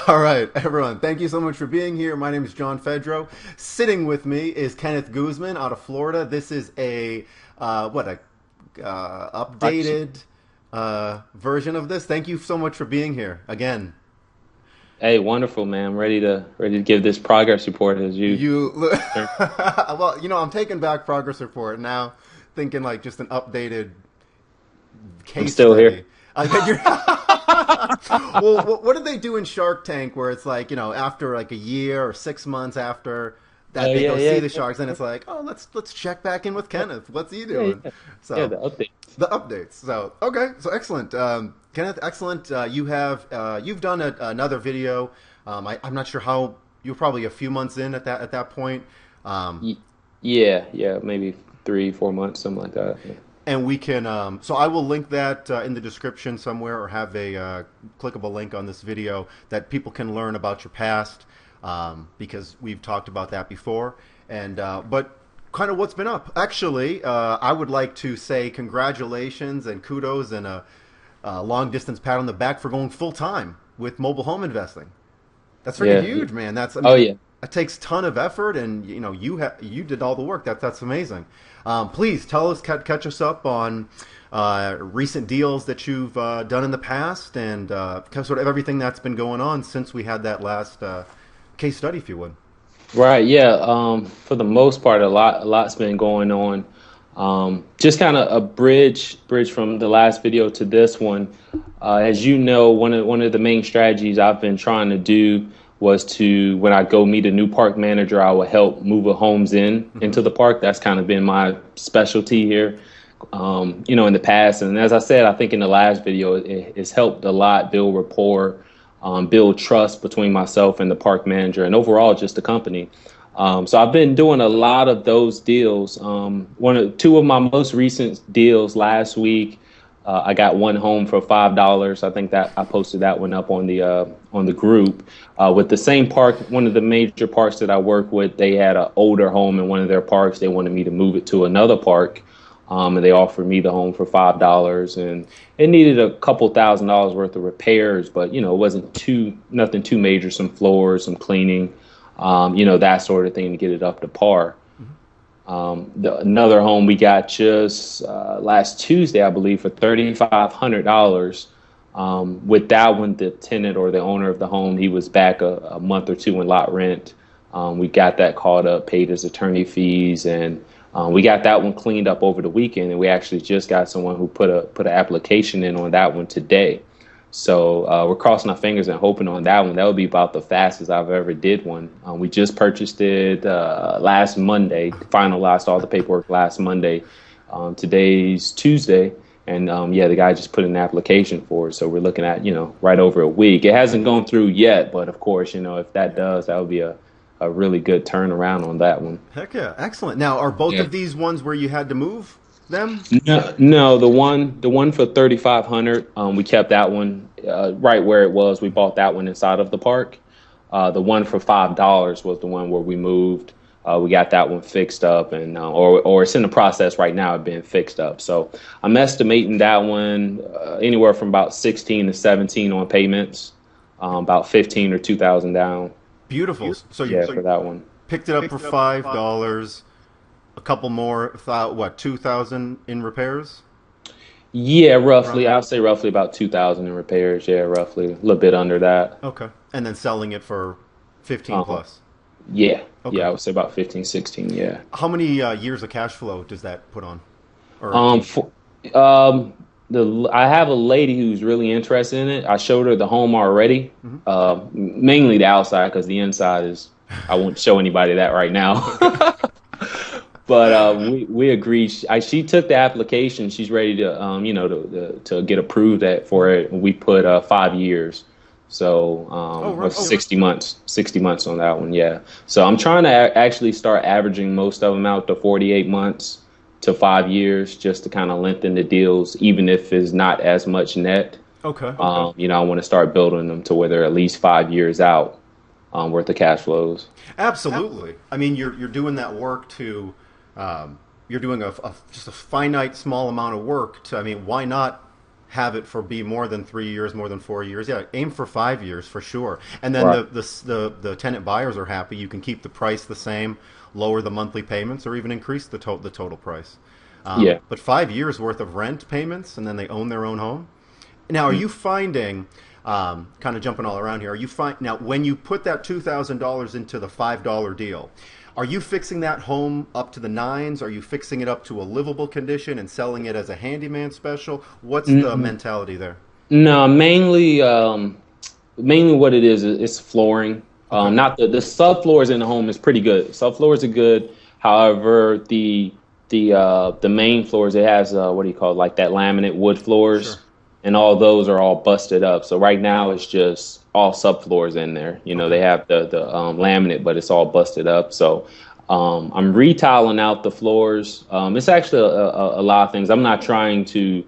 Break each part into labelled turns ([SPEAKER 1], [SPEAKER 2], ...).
[SPEAKER 1] All right, everyone. Thank you so much for being here. My name is John Fedro. Sitting with me is Kenneth Guzman out of Florida. This is a updated version of this. Thank you so much for being here again.
[SPEAKER 2] Hey, wonderful, man. I'm ready to give this progress report as you.
[SPEAKER 1] You well, I'm taking back progress report now, thinking like just an updated
[SPEAKER 2] I'm
[SPEAKER 1] case
[SPEAKER 2] still here.
[SPEAKER 1] study. I think you're. Well, what did they do in Shark Tank where it's like, after like a year or 6 months after that
[SPEAKER 2] Oh
[SPEAKER 1] they
[SPEAKER 2] yeah,
[SPEAKER 1] go
[SPEAKER 2] yeah,
[SPEAKER 1] see the
[SPEAKER 2] yeah,
[SPEAKER 1] sharks and it's like, oh, let's check back in with Kenneth. What's he
[SPEAKER 2] yeah,
[SPEAKER 1] doing?
[SPEAKER 2] yeah. Yeah,
[SPEAKER 1] So
[SPEAKER 2] the updates.
[SPEAKER 1] the updates. So okay, so excellent, Kenneth. Excellent. You've done another video. I'm not sure how you're probably a few months in at that point. Um,
[SPEAKER 2] Y- Yeah, yeah, maybe 3, 4 months, something like that. Yeah.
[SPEAKER 1] And we can, so I will link that in the description somewhere or have a clickable link on this video that people can learn about your past because we've talked about that before. And, but kind of what's been up. Actually, I would like to say congratulations and kudos and a long distance pat on the back for going full time with mobile home investing. That's freaking
[SPEAKER 2] Yeah.
[SPEAKER 1] huge, man. I
[SPEAKER 2] Oh
[SPEAKER 1] mean,
[SPEAKER 2] yeah.
[SPEAKER 1] it takes ton of effort, and you did all the work. That's amazing. Please tell us, catch us up on recent deals that you've done in the past, and sort of everything that's been going on since we had that last case study, if you would.
[SPEAKER 2] Right, yeah. For the most part, a lot's been going on. Just kind of a bridge from the last video to this one. As you know, one of the main strategies I've been trying to do was to when I go meet a new park manager, I will help move a homes
[SPEAKER 1] Hmm.
[SPEAKER 2] into the park. That's kind of been my specialty here. In the past, and as I said, I think in the last video, it's helped a lot build rapport, build trust between myself and the park manager, and overall just the company. So I've been doing a lot of those deals. Two of my most recent deals last week. I got one home for $5. I think that I posted that one up on the group. With the same park, one of the major parks that I work with, they had an older home in one of their parks. They wanted me to move it to another park, and they offered me the home for $5. And it needed a couple $1,000s worth of repairs, but it wasn't nothing too major. Some floors, some cleaning, that sort of thing to get it up to par. Another home we got just last Tuesday, I believe, for $3,500. With that one, the tenant or the owner of the home, he was back a month or two in lot rent. We got that caught up, paid his attorney fees, and we got that one cleaned up over the weekend. And we actually just got someone who put an application in on that one today. So we're crossing our fingers and hoping on that one. That would be about the fastest I've ever did one. We just purchased it last Monday, finalized all the paperwork last Monday. Today's Tuesday, and yeah, the guy just put an application for it. So we're looking at right over a week. It hasn't gone through yet, but of course, if that does, that would be a really good turnaround on that one.
[SPEAKER 1] Heck yeah, excellent. Now, are both
[SPEAKER 2] Yeah.
[SPEAKER 1] of these ones where you had to move them?
[SPEAKER 2] No, no, the one for 3,500, we kept that one right where it was. We bought that one inside of the park. The one for $5 was the one where we moved. We got that one fixed up, and or it's in the process right now of being fixed up. So I'm estimating that one anywhere from about 16 to 17 on payments, about 15 or 2,000 down.
[SPEAKER 1] Beautiful. So you
[SPEAKER 2] Yeah, for that one.
[SPEAKER 1] picked it up for $5. A couple more, what, 2,000 in repairs
[SPEAKER 2] Yeah,
[SPEAKER 1] around
[SPEAKER 2] roughly.
[SPEAKER 1] there?
[SPEAKER 2] I'll say roughly about 2,000 in repairs. Yeah, roughly a little bit under that.
[SPEAKER 1] Okay. And then selling it for 15
[SPEAKER 2] Uh-huh.
[SPEAKER 1] plus.
[SPEAKER 2] Yeah,
[SPEAKER 1] Okay.
[SPEAKER 2] yeah, I would say about 15, 16. Yeah.
[SPEAKER 1] How many years of cash flow does that put on? Or
[SPEAKER 2] Um,
[SPEAKER 1] keep?
[SPEAKER 2] for, um, I have a lady who's really interested in it. I showed her the home already,
[SPEAKER 1] Hmm.
[SPEAKER 2] mainly the outside because the inside is I won't show anybody that right now.
[SPEAKER 1] Okay.
[SPEAKER 2] But we agreed. She took the application. She's ready to to get approved for it. We put 5 years. So
[SPEAKER 1] Oh,
[SPEAKER 2] or
[SPEAKER 1] right. Oh,
[SPEAKER 2] 60 months, 60 months on that one. Yeah. So I'm trying to actually start averaging most of them out to 48 months to 5 years, just to kind of lengthen the deals, even if it's not as much net.
[SPEAKER 1] okay.
[SPEAKER 2] I want to start building them to where they're at least 5 years out worth of cash flows.
[SPEAKER 1] Absolutely. I mean, you're doing that work you're doing just a finite small amount of work to, I mean, why not have it for be more than 3 years, more than 4 years. Yeah, aim for 5 years for sure. And then
[SPEAKER 2] Right.
[SPEAKER 1] the tenant buyers are happy. You can keep the price the same, lower the monthly payments, or even increase the total price.
[SPEAKER 2] Yeah.
[SPEAKER 1] But 5 years worth of rent payments, and then they own their own home. Now, are you finding, kind of jumping all around here, now when you put that $2,000 into the $5 deal, are you fixing that home up to the nines? Are you fixing it up to a livable condition and selling it as a handyman special? What's the
[SPEAKER 2] Mm,
[SPEAKER 1] mentality there?
[SPEAKER 2] No, mainly what it is flooring.
[SPEAKER 1] Okay,
[SPEAKER 2] Not the subfloors in the home is pretty good. Subfloors are good. However, the main floors, it has what do you call it, like that laminate wood
[SPEAKER 1] sure.
[SPEAKER 2] floors, and all those are all busted up. So right now it's just all subfloors in there.
[SPEAKER 1] Okay,
[SPEAKER 2] They have the laminate, but it's all busted up. So I'm retiling out the floors. It's actually a lot of things. I'm not trying to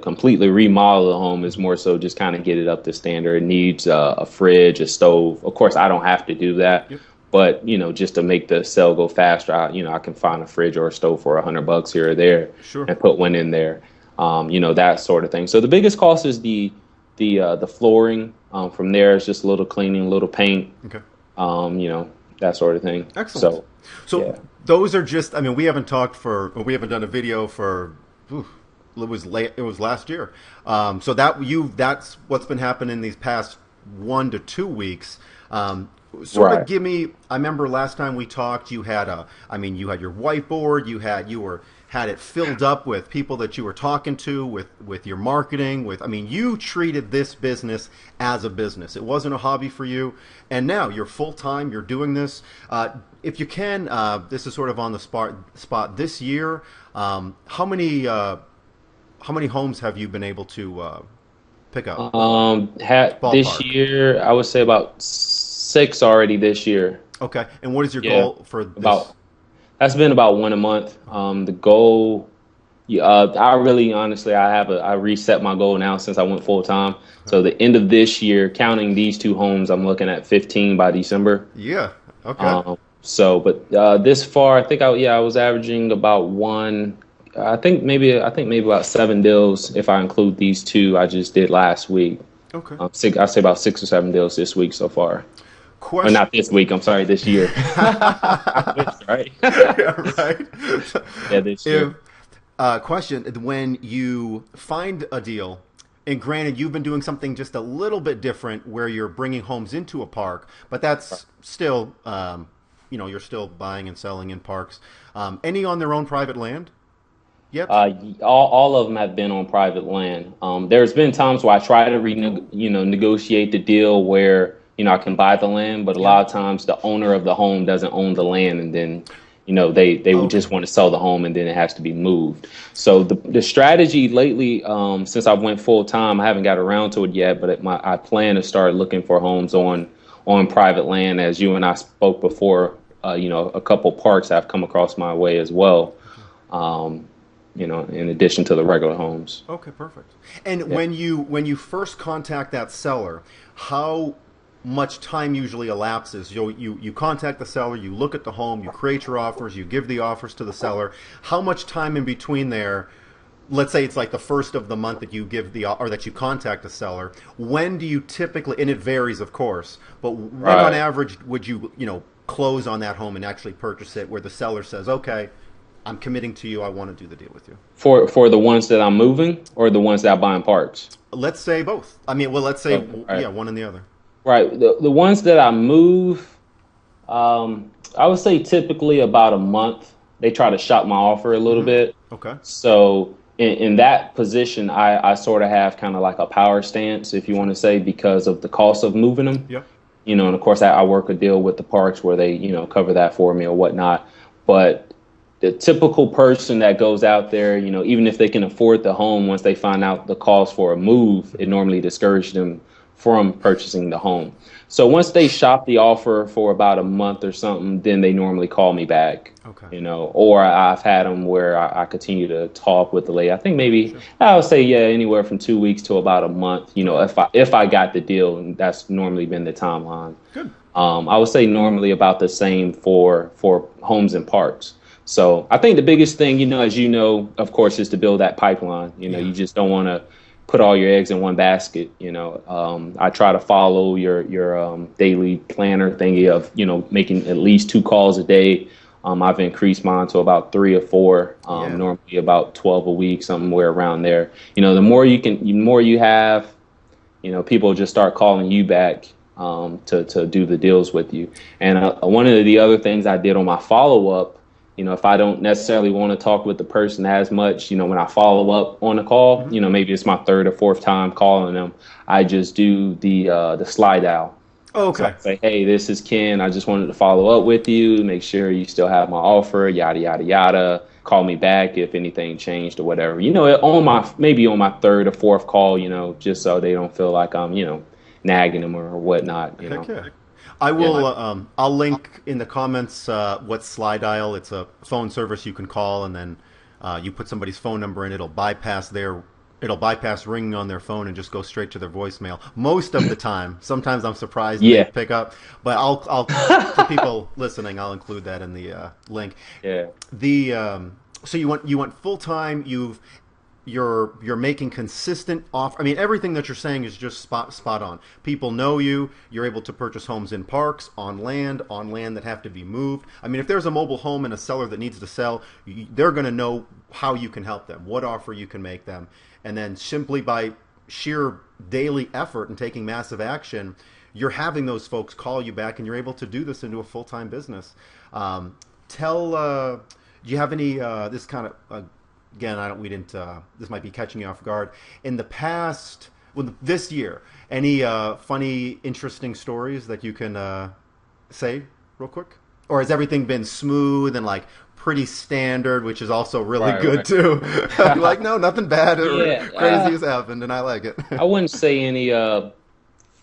[SPEAKER 2] completely remodel the home. Is more so just kind of get it up to standard. It needs a fridge, a stove. Of course, I don't have to do that,
[SPEAKER 1] yep,
[SPEAKER 2] but just to make the sale go faster, I can find a fridge or a stove for $100 here or there
[SPEAKER 1] sure.
[SPEAKER 2] and put one in there. That sort of thing. So the biggest cost is the flooring. From there, it's just a little cleaning, a little paint.
[SPEAKER 1] Okay,
[SPEAKER 2] That sort of thing.
[SPEAKER 1] excellent.
[SPEAKER 2] So
[SPEAKER 1] So
[SPEAKER 2] yeah,
[SPEAKER 1] those are just, I mean, we haven't done a video for, ooh, it was last year. So that's what's been happening these past 1 to 2 weeks. Sort of
[SPEAKER 2] right.
[SPEAKER 1] give me, I remember last time we talked, you had you had your whiteboard, had it filled up with people that you were talking to, with your marketing, you treated this business as a business. It wasn't a hobby for you. And now you're full time, you're doing this. If you can, this is sort of on the spot this year. How many homes have you been able to pick up?
[SPEAKER 2] This
[SPEAKER 1] Ballpark.
[SPEAKER 2] year, I would say about six already this year.
[SPEAKER 1] Okay. And what is your
[SPEAKER 2] Yeah,
[SPEAKER 1] goal for this?
[SPEAKER 2] about that's been about one a month. The goal, yeah, I really honestly, I reset my goal now since I went full time. So the end of this year, counting these two homes, I'm looking at 15 by December.
[SPEAKER 1] Yeah. Okay.
[SPEAKER 2] But this far, I was averaging about one. I think maybe about 7 deals if I include these two I just did last week.
[SPEAKER 1] Okay.
[SPEAKER 2] I say about 6 or 7 deals this week so far. Or
[SPEAKER 1] Question.
[SPEAKER 2] not this week. I'm sorry, this year. I wish, right?
[SPEAKER 1] Yeah, right.
[SPEAKER 2] Yeah, this
[SPEAKER 1] If
[SPEAKER 2] year.
[SPEAKER 1] Question: when you find a deal, and granted, you've been doing something just a little bit different, where you're bringing homes into a park, but that's still, you're still buying and selling in parks. Any on their own private land yet?
[SPEAKER 2] All of them have been on private land. There's been times where I try to negotiate the deal where I can buy the land, but a
[SPEAKER 1] Yeah.
[SPEAKER 2] lot of times the owner of the home doesn't own the land, and then they would
[SPEAKER 1] Okay.
[SPEAKER 2] just want to sell the home, and then it has to be moved. So the strategy lately, since I went full time, I haven't got around to it yet, but I plan to start looking for homes on private land. As you and I spoke before, a couple parks have come across my way as well. Um, in addition to the regular homes.
[SPEAKER 1] Okay, perfect. And
[SPEAKER 2] Yeah.
[SPEAKER 1] when you first contact that seller, how much time usually elapses? You contact the seller, you look at the home, you create your offers, you give the offers to the seller. How much time in between there? Let's say it's like the first of the month that you give or that you contact the seller. When do you typically? And it varies, of course. But when on
[SPEAKER 2] Right.
[SPEAKER 1] average would you close on that home and actually purchase it, where the seller says, "Okay, I'm committing to you. I want to do the deal with you."
[SPEAKER 2] For the ones that I'm moving or the ones that I buy in parks?
[SPEAKER 1] Let's say both. Let's say,
[SPEAKER 2] Okay, right.
[SPEAKER 1] yeah, one and the other.
[SPEAKER 2] Right. The ones that I move, I would say typically about a month. They try to shop my offer a little bit.
[SPEAKER 1] Okay.
[SPEAKER 2] So in that position, I sort of have kind of like a power stance, if you want to say, because of the cost of moving them.
[SPEAKER 1] Yep.
[SPEAKER 2] And of course I work a deal with the parks where they, cover that for me or whatnot. But the typical person that goes out there, even if they can afford the home, once they find out the cost for a move, it normally discourages them from purchasing the home. So once they shop the offer for about a month or something, then they normally call me back.
[SPEAKER 1] Okay.
[SPEAKER 2] Or I've had them where I continue to talk with the lady. I think maybe I would say, anywhere from 2 weeks to about a month. If I got the deal, and that's normally been the timeline.
[SPEAKER 1] Good.
[SPEAKER 2] I would say normally about the same for homes and parks. So I think the biggest thing, as of course, is to build that pipeline.
[SPEAKER 1] Yeah.
[SPEAKER 2] You just don't want to put all your eggs in one basket. I try to follow your daily planner thingy of making at least 2 calls a day. I've increased mine to about 3 or 4,
[SPEAKER 1] Yeah.
[SPEAKER 2] normally about 12 a week, somewhere around there. The more the more you have, people just start calling you back to do the deals with you. And one of the other things I did on my follow up, if I don't necessarily want to talk with the person as much, when I follow up on a call,
[SPEAKER 1] Hmm.
[SPEAKER 2] maybe it's my third or fourth time calling them, I just do the slide dial.
[SPEAKER 1] Oh,
[SPEAKER 2] So
[SPEAKER 1] okay.
[SPEAKER 2] I say, hey, this is Ken. I just wanted to follow up with you, make sure you still have my offer, yada yada yada. Call me back if anything changed or whatever. Maybe on my third or fourth call, just so they don't feel like I'm, nagging them or whatnot.
[SPEAKER 1] Heck yeah. I
[SPEAKER 2] Yeah.
[SPEAKER 1] will. I'll link in the comments what Slide Dial. It's a phone service you can call, and then you put somebody's phone number in. It'll bypass ringing on their phone and just go straight to their voicemail. Most of the time. Sometimes I'm surprised they
[SPEAKER 2] Yeah.
[SPEAKER 1] pick up, but I'll for people listening, I'll include that in the link.
[SPEAKER 2] Yeah.
[SPEAKER 1] The So you want full time. You're making consistent offer. I mean, everything that you're saying is just spot on. People know you. You're able to purchase homes in parks, on land that have to be moved. I mean, if there's a mobile home and a seller that needs to sell, they're going to know how you can help them, what offer you can make them, and then simply by sheer daily effort and taking massive action, you're having those folks call you back, and you're able to do this into a full-time business. Tell Do you have any this kind of again, I don't. We didn't. This might be catching you off guard. In the past, well, this year, any funny, interesting stories that you can say real quick, or has everything been smooth and like pretty standard, which is also really
[SPEAKER 2] Right,
[SPEAKER 1] good
[SPEAKER 2] right.
[SPEAKER 1] too? Like, no, nothing bad or
[SPEAKER 2] Yeah.
[SPEAKER 1] crazy has happened, and I like it.
[SPEAKER 2] I wouldn't say any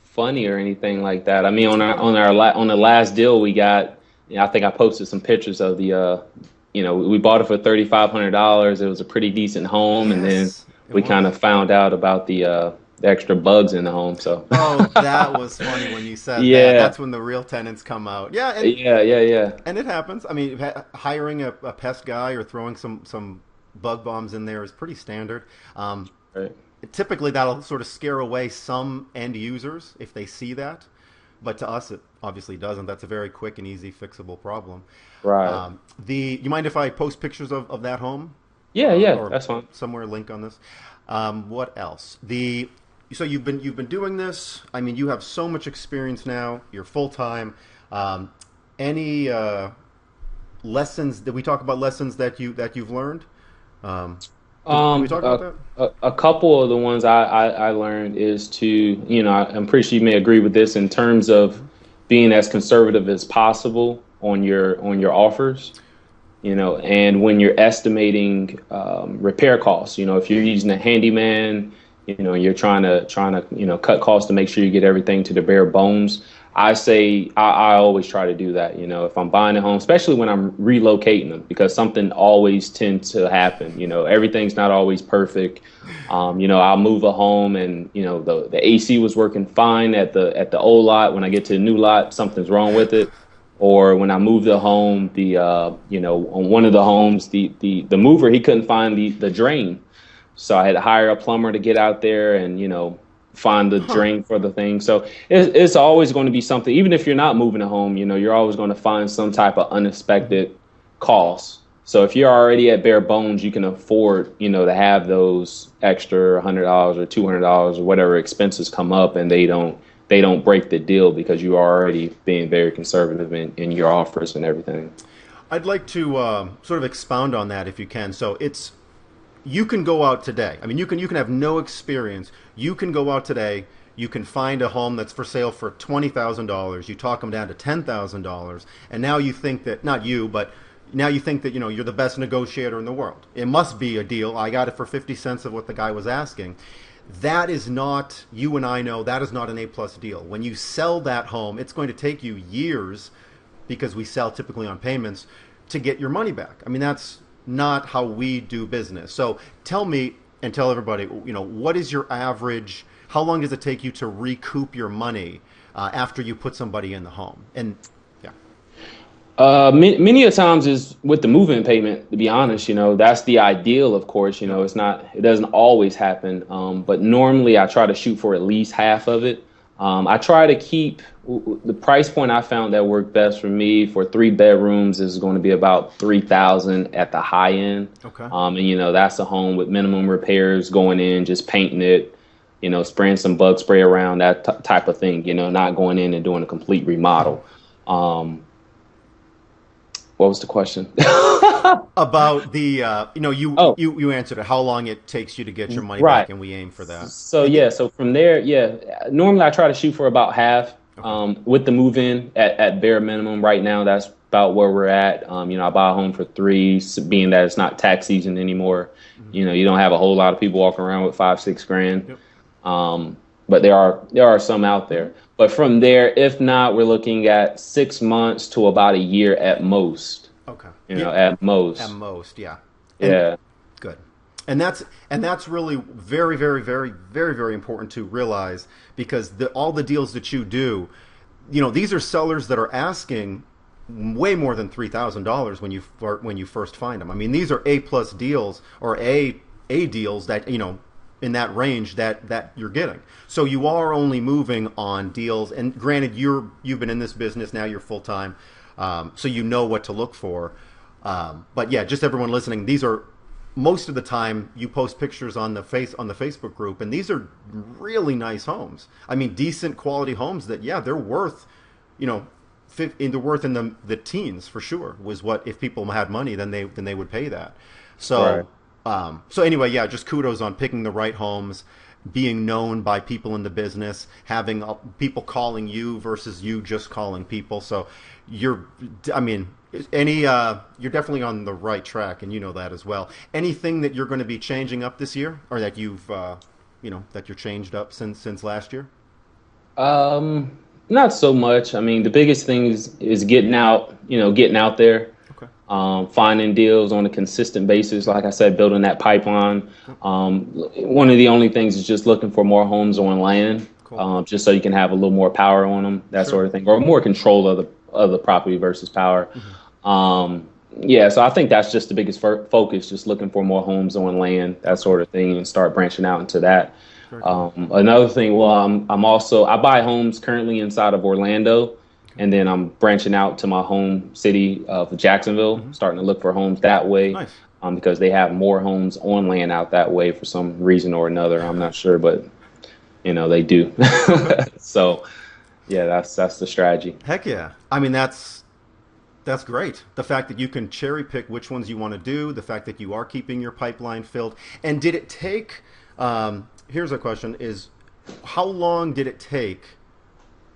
[SPEAKER 2] funny or anything like that. I mean, on the last deal we got, I think I posted some pictures of we bought it for $3,500. It was a pretty decent home, and then
[SPEAKER 1] Yes, it
[SPEAKER 2] we kind
[SPEAKER 1] was.
[SPEAKER 2] of found out about the extra bugs in the home. So
[SPEAKER 1] Oh, that was funny when you said that.
[SPEAKER 2] yeah,
[SPEAKER 1] That's when the real tenants come out. Yeah, and
[SPEAKER 2] yeah, yeah, yeah.
[SPEAKER 1] And it happens. I mean, hiring a pest guy or throwing some bug bombs in there is pretty standard.
[SPEAKER 2] Right,
[SPEAKER 1] Typically, that'll sort of scare away some end users if they see that, but to us, it obviously doesn't. That's a very quick and easy fixable problem.
[SPEAKER 2] right.
[SPEAKER 1] You mind if I post pictures of that home
[SPEAKER 2] Yeah, yeah.
[SPEAKER 1] or
[SPEAKER 2] That's fine.
[SPEAKER 1] somewhere link on this? What else? So you've been doing this. I mean, you have so much experience now. You're full time. Any lessons? Did we talk about lessons that you've learned? Um, did we
[SPEAKER 2] Um,
[SPEAKER 1] talk about
[SPEAKER 2] a,
[SPEAKER 1] that?
[SPEAKER 2] a couple of the ones I learned is to, I'm pretty sure you may agree with this in terms of being as conservative as possible on your offers. And when you're estimating repair costs, if you're using a handyman, you're trying to cut costs to make sure you get everything to the bare bones. I always try to do that. If I'm buying a home, especially when I'm relocating them, because something always tends to happen. Everything's not always perfect. I'll move a home and the AC was working fine at the old lot. When I get to the new lot, something's wrong with it. Or when I moved the home, on one of the homes, the mover, he couldn't find the drain. So I had to hire a plumber to get out there and, find the
[SPEAKER 1] Huh.
[SPEAKER 2] drain for the thing. So it's always going to be something, even if you're not moving a home, you're always going to find some type of unexpected cost. So if you're already at bare bones, you can afford, to have those extra $100 or $200 or whatever expenses come up, and they don't break the deal because you are already being very conservative in your offers and everything.
[SPEAKER 1] I'd like to sort of expound on that if you can. So you can go out today. I mean, you can have no experience. You can go out today. You can find a home that's for sale for $20,000. You talk them down to $10,000, and now you think that not you, but now you think that you're the best negotiator in the world. It must be a deal. I got it for 50 cents of what the guy was asking. That is not, you and I know, that is not an A-plus deal. When you sell that home, it's going to take you years, because we sell typically on payments, to get your money back. I mean, that's not how we do business. So tell me and tell everybody, what is your average, how long does it take you to recoup your money after you put somebody in the home? And yeah.
[SPEAKER 2] Many a times is with the move-in payment, to be honest, that's the ideal, of course, it doesn't always happen. But normally I try to shoot for at least half of it. I try to keep the price point I found that worked best for me for 3 bedrooms is going to be about 3,000 at the high end.
[SPEAKER 1] Okay.
[SPEAKER 2] And that's a home with minimum repairs going in, just painting it, spraying some bug spray around, that type of thing, not going in and doing a complete remodel. What was the question?
[SPEAKER 1] About the, you answered it. How long it takes you to get your money
[SPEAKER 2] Right.
[SPEAKER 1] back, and we aim for that.
[SPEAKER 2] So from there, normally I try to shoot for about half. With the move-in at bare minimum right now, that's about where we're at. I buy a home for 3, being that it's not tax season anymore. You don't have a whole lot of people walking around with 5-6 grand.
[SPEAKER 1] Yep.
[SPEAKER 2] But there are some out there. But from there, if not, we're looking at 6 months to about a year at most.
[SPEAKER 1] Okay.
[SPEAKER 2] At most.
[SPEAKER 1] At most, yeah.
[SPEAKER 2] Yeah.
[SPEAKER 1] Good. And that's really very, very, very, very, very important to realize, because all the deals that you do, these are sellers that are asking way more than $3,000 when you first find them. I mean, these are A+ deals, or A deals that in that range that you're getting. So you are only moving on deals, and granted, you've been in this business now, you're full time, so you know what to look for. But yeah, just everyone listening, these are, most of the time you post pictures on the Facebook group, and these are really nice homes. I mean, decent quality homes that, yeah, they're worth, they're worth in the teens for sure. Was what, if people had money, then they would pay that. So. Right. So anyway, yeah, just kudos on picking the right homes, being known by people in the business, having people calling you versus you just calling people. So you're definitely on the right track, and you know that as well. Anything that you're going to be changing up this year, or that you've, that you're changed up since last year?
[SPEAKER 2] Not so much. I mean, the biggest thing is getting out there. Finding deals on a consistent basis. Like I said, building that pipeline. One of the only things is just looking for more homes on land, just so you can have a little more power on them, that sort of thing, or more control of the property versus power. So I think that's just the biggest focus, just looking for more homes on land, that sort of thing, and start branching out into that. Another thing, I buy homes currently inside of Orlando. And then I'm branching out to my home city of Jacksonville, starting to look for homes that way. Nice. Because they have more homes on land out that way for some reason or another. I'm not sure, but they do. So yeah, that's the strategy.
[SPEAKER 1] Heck yeah. I mean, that's great. The fact that you can cherry pick which ones you want to do, the fact that you are keeping your pipeline filled. And did it take, here's a question, is how long did it take,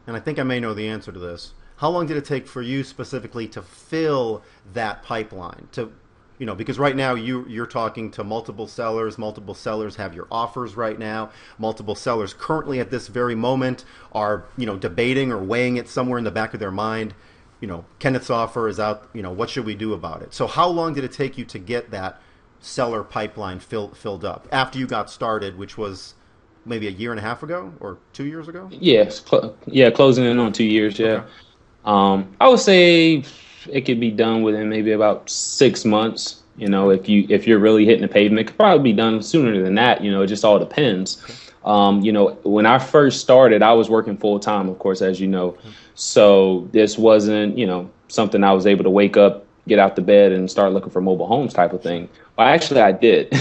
[SPEAKER 1] and I think I may know the answer to this, how long did it take for you specifically to fill that pipeline? Because right now you're talking to multiple sellers have your offers right now, multiple sellers currently at this very moment are, debating or weighing it somewhere in the back of their mind. Kenneth's offer is out, what should we do about it? So how long did it take you to get that seller pipeline filled up after you got started, which was maybe a year and a half ago or 2 years ago?
[SPEAKER 2] Yes. Closing in on 2 years. Yeah. Okay. I would say it could be done within maybe about 6 months. If you're really hitting the pavement, it could probably be done sooner than that. It just all depends. Okay. When I first started, I was working full time, of course, as you know. Okay. So this wasn't, something I was able to wake up, get out the bed and start looking for mobile homes type of thing. Well, actually, I did.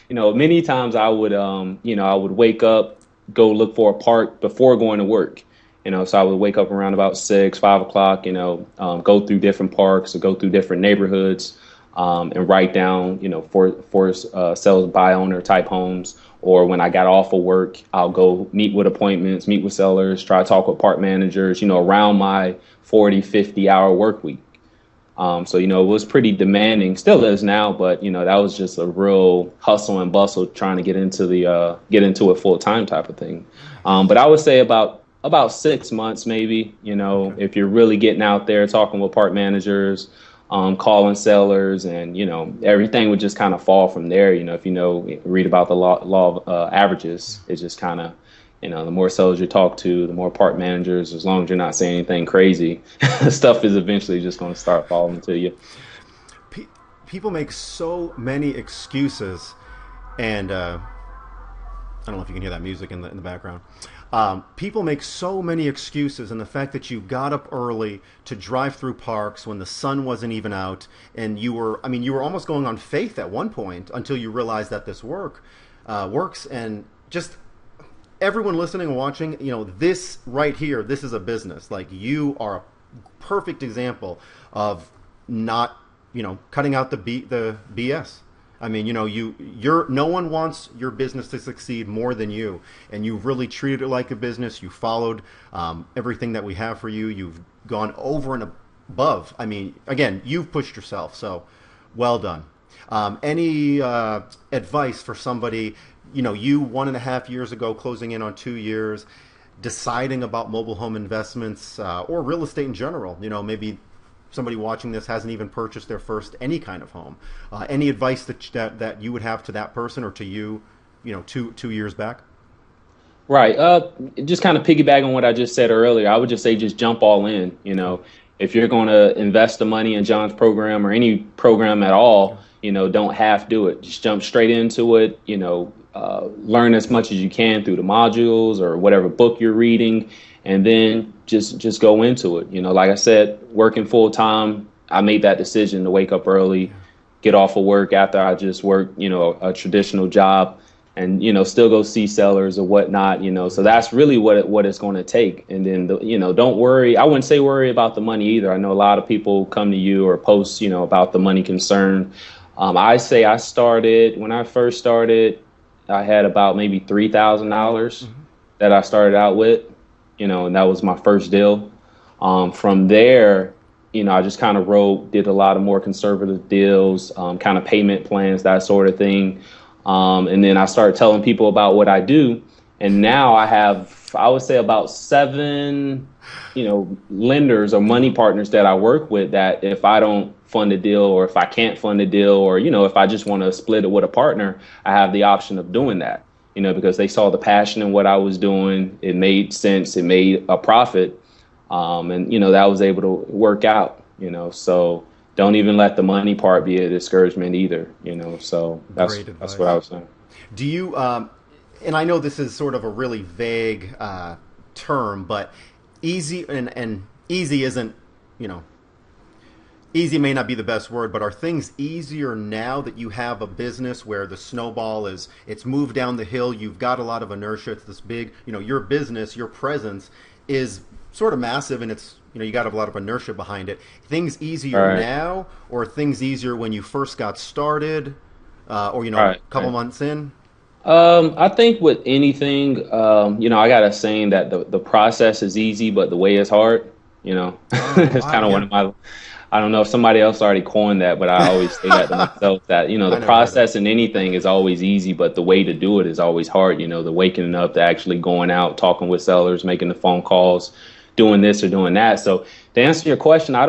[SPEAKER 2] Many times I would, I would wake up, go look for a park before going to work. So I would wake up around about 6, 5 o'clock, go through different parks or go through different neighborhoods, and write down, for sell by owner type homes. Or when I got off of work, I'll go meet with appointments, meet with sellers, try to talk with park managers, around my 40, 50-hour work week. So, it was pretty demanding, still is now, but, that was just a real hustle and bustle trying to get into it full time type of thing. But I would say about 6 months, maybe, okay. If you're really getting out there talking with park managers, calling sellers, and, everything would just kind of fall from there. If read about the law of averages, it just kind of, the more sellers you talk to, the more part managers, as long as you're not saying anything crazy, stuff is eventually just going to start falling to you.
[SPEAKER 1] People make so many excuses, and I don't know if you can hear that music in the background. People make so many excuses, and the fact that you got up early to drive through parks when the sun wasn't even out, and you were almost going on faith at one point until you realized that this works, and just everyone listening and watching, this right here, this is a business. Like, you are a perfect example of not, cutting out the BS. I mean, no one wants your business to succeed more than you, and you've really treated it like a business. You followed everything that we have for you. You've gone over and above. I mean, again, you've pushed yourself, so well done. Any advice for somebody, you 1.5 years ago, closing in on 2 years, deciding about mobile home investments or real estate in general? Maybe somebody watching this hasn't even purchased their first any kind of home. Any advice that you would have to that person or to you, 2 years back?
[SPEAKER 2] Right. Just kind of piggyback on what I just said earlier. I would just say just jump all in. If you're going to invest the money in John's program or any program at all, don't half do it. Just jump straight into it. Learn as much as you can through the modules or whatever book you're reading, and then just go into it. Like I said, working full time, I made that decision to wake up early, get off of work after I just worked, a traditional job, and still go see sellers or whatnot. So that's really what it's going to take. And then don't worry. I wouldn't say worry about the money either. I know a lot of people come to you or post about the money concern. I say when I first started, I had about maybe $3,000 that I started out with, and that was my first deal. From there, I just kind of did a lot of more conservative deals, kind of payment plans, that sort of thing. And then I started telling people about what I do. And now I have, I would say, about 7, lenders or money partners that I work with, that if I don't fund a deal, or if I can't fund a deal, or, if I just want to split it with a partner, I have the option of doing that, because they saw the passion in what I was doing. It made sense. It made a profit. And, that was able to work out, so don't even let the money part be a discouragement either, so that's what I was saying.
[SPEAKER 1] Do you, and I know this is sort of a really vague term, but easy and easy isn't, easy may not be the best word, but are things easier now that you have a business where the snowball it's moved down the hill, you've got a lot of inertia, it's this big, your business, your presence is sort of massive, and it's, you got a lot of inertia behind it. Things easier now, or things easier when you first got started, or, a couple months in?
[SPEAKER 2] I think with anything, I got a saying that the process is easy, but the way is hard. It's kind of one of my, I don't know if somebody else already coined that, but I always say that to myself, that, the process in anything is always easy, but the way to do it is always hard. The waking up, to actually going out, talking with sellers, making the phone calls, doing this or doing that. So to answer your question, I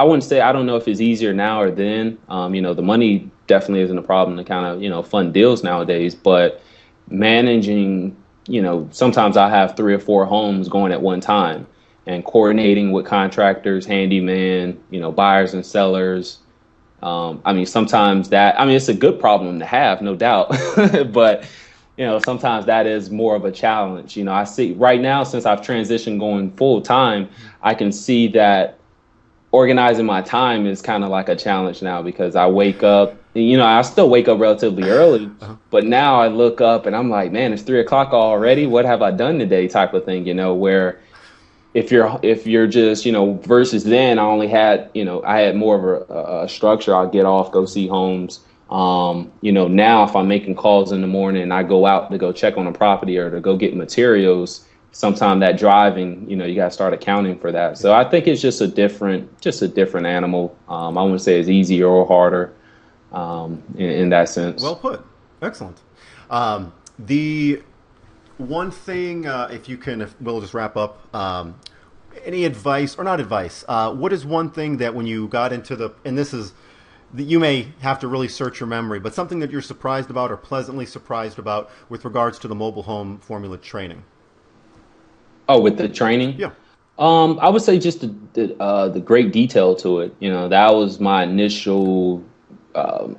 [SPEAKER 2] wouldn't say, I don't know if it's easier now or then. The money definitely isn't a problem to kind of, fund deals nowadays, but managing, sometimes I have 3 or 4 homes going at one time, and coordinating with contractors, handyman, buyers and sellers. Sometimes it's a good problem to have, no doubt, but sometimes that is more of a challenge. I see right now, since I've transitioned going full time, I can see that organizing my time is kind of like a challenge now, because I wake up, I still wake up relatively early, but now I look up and I'm like, man, it's 3 o'clock already. What have I done today? Type of thing, where if you're just, versus then I only had, I had more of a structure. I'll get off, go see homes. Now if I'm making calls in the morning and I go out to go check on a property or to go get materials, sometimes that driving, you got to start accounting for that. So I think it's just a different animal. I wouldn't say it's easier or harder in that sense.
[SPEAKER 1] Well put. Excellent. The one thing, we'll just wrap up, any advice, or not advice, what is one thing that when you got into and this is, that you may have to really search your memory, but something that you're surprised about or pleasantly surprised about with regards to the mobile home formula training?
[SPEAKER 2] Oh, with the training?
[SPEAKER 1] Yeah.
[SPEAKER 2] I would say just the great detail to it. You know, that was my initial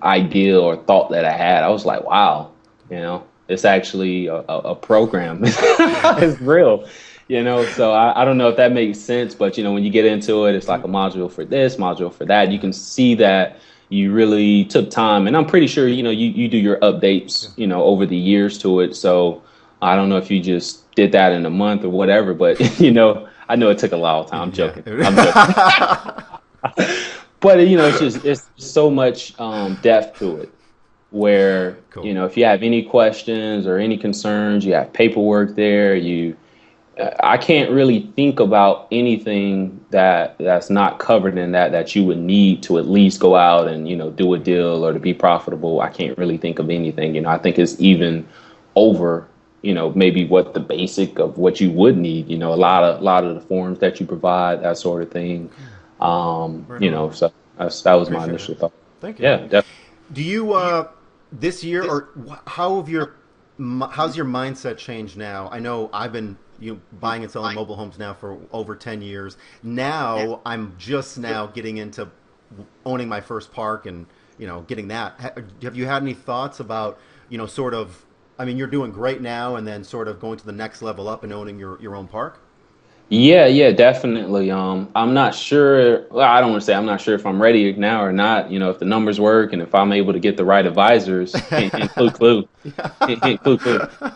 [SPEAKER 2] idea or thought that I had. I was like, wow, you know, it's actually a program. It's real, you know. So I don't know if that makes sense, but you know, when you get into it, it's like a module for this, module for that. You can see that you really took time, and I'm pretty sure you know you do your updates, you know, over the years to it. So I don't know if you just did that in a month or whatever, but you know, I know it took a long time. I'm joking. I'm joking. But you know, it's so much depth to it. Where
[SPEAKER 1] Cool.
[SPEAKER 2] you know, if you have any questions or any concerns, you have paperwork there. I can't really think about anything that's not covered in that you would need to at least go out and you know do a deal or to be profitable. I can't really think of anything. You know, I think it's even over. You know, maybe what the basic of what you would need. You know, a lot of the forms that you provide, that sort of thing. You know, so that was my initial thought.
[SPEAKER 1] Thank you.
[SPEAKER 2] Yeah, definitely.
[SPEAKER 1] Do you this year or how's your mindset changed now? I know I've been buying and selling mobile homes now for over 10 years. Now I'm just now getting into owning my first park and getting that. Have you had any thoughts about sort of? I mean, you're doing great now, and then sort of going to the next level up and owning your own park.
[SPEAKER 2] Yeah, definitely. I'm not sure. Well, I don't want to say I'm not sure if I'm ready now or not. You know, if the numbers work and if I'm able to get the right advisors, hint, clue.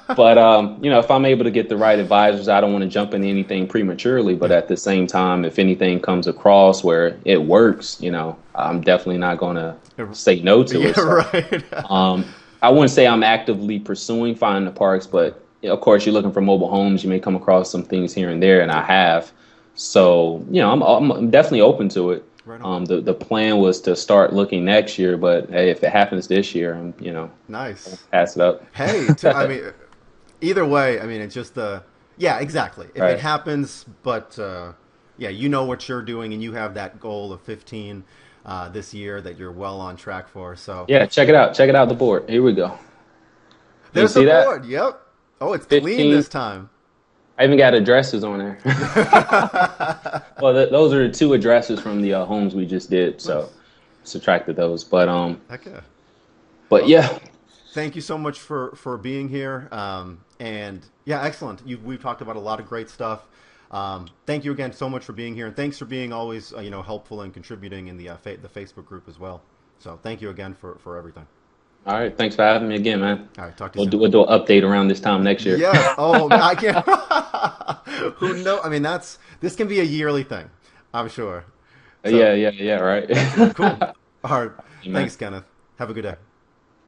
[SPEAKER 2] But you know, if I'm able to get the right advisors, I don't want to jump into anything prematurely. But at the same time, if anything comes across where it works, you know, I'm definitely not going to say no to it. So,
[SPEAKER 1] Right.
[SPEAKER 2] I wouldn't say I'm actively pursuing finding the parks, but of course, you're looking for mobile homes. You may come across some things here and there, and I have. So, you know, I'm definitely open to it.
[SPEAKER 1] Right on.
[SPEAKER 2] The plan was to start looking next year, but hey, if it happens this year, I'm
[SPEAKER 1] Nice.
[SPEAKER 2] pass it up.
[SPEAKER 1] Hey, I mean, either way, I mean, it's just yeah, exactly. If
[SPEAKER 2] Right.
[SPEAKER 1] it happens, but yeah, you know what you're doing, and you have that goal of 15 this year that you're well on track for. So
[SPEAKER 2] Yeah, check it out. Check it out. The board. Here we go. You
[SPEAKER 1] there's
[SPEAKER 2] see
[SPEAKER 1] the
[SPEAKER 2] that?
[SPEAKER 1] board. Yep. Oh, it's clean
[SPEAKER 2] 15.
[SPEAKER 1] this time.
[SPEAKER 2] I even got addresses on there. Well, those are the two addresses from the homes we just did, so subtracted those. But
[SPEAKER 1] Heck yeah.
[SPEAKER 2] but
[SPEAKER 1] Well,
[SPEAKER 2] yeah,
[SPEAKER 1] thank you so much for being here. And yeah, excellent. We've talked about a lot of great stuff. Thank you again so much for being here, and thanks for being always helpful and contributing in the Facebook group as well. So thank you again for everything.
[SPEAKER 2] all right. Thanks for having me again, man.
[SPEAKER 1] All right, talk to you
[SPEAKER 2] We'll do an update around this time next year.
[SPEAKER 1] Yes. Oh, I can't. Who knows? I mean, this can be a yearly thing, I'm sure. So,
[SPEAKER 2] Yeah. Right.
[SPEAKER 1] cool. All right.
[SPEAKER 2] Amen.
[SPEAKER 1] Thanks, Kenneth. Have a good day.